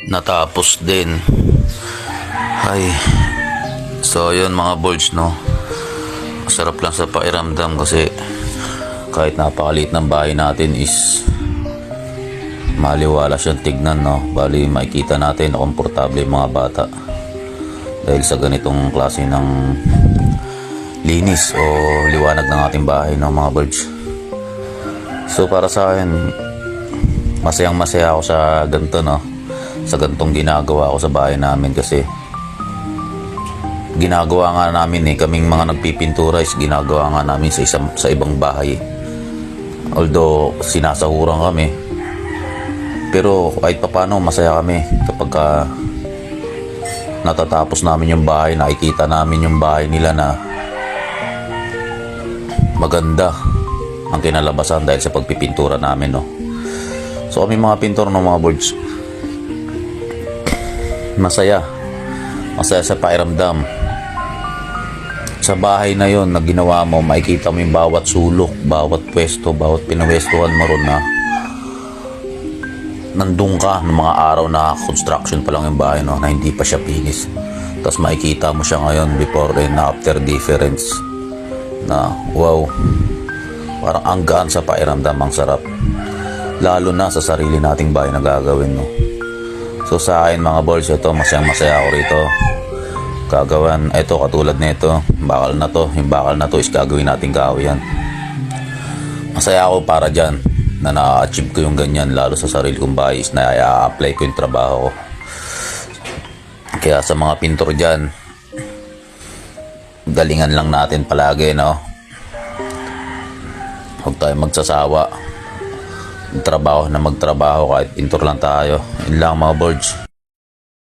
natapos din. Ay, so yun mga boards, no, masarap lang sa pairamdam kasi kahit napakaliit ng bahay natin is maliwala siyang tignan, no. Bali makikita natin na komportable yung mga bata dahil sa ganitong klase ng linis o liwanag ng ating bahay, no mga birds. So para sa akin, masayang masaya ako sa ganito, no, sa ganitong ginagawa ko sa bahay namin kasi ginagawa nga namin kaming mga nagpipintura is ginagawa nga namin sa ibang bahay, although sinasahuran kami, pero kahit papano masaya kami kapag natatapos namin yung bahay, nakikita namin yung bahay nila na maganda ang kinalabasan dahil sa pagpipintura namin, no. So kami mga pintor, no mga boards, masaya sa pairamdam. Sa bahay na yon na ginawa mo, makikita mo yung bawat sulok, bawat pwesto, bawat pinwestuhan mo ron na nandun ka ng mga araw na construction pa lang yung bahay, no, na hindi pa siya finish. Tapos makikita mo siya ngayon, before and after difference, na wow, parang ang gaan sa pairamdam, ang sarap, lalo na sa sarili nating bahay na gagawin, no. So sa akin mga boys, ito masaya ako rito gagawin. Ito katulad nito, bakal na to, yung bakal na to is gagawin nating kahoy yan. Masaya ako para dyan na na-achieve ko yung ganyan, lalo sa sarili kong bahay is na i-apply ko yung trabaho ko. Kaya sa mga pintor dyan, galingan lang natin palagi, no. Huwag tayo magsasawa, magtrabaho na magtrabaho kahit pintor lang tayo. Yun lang mga boards.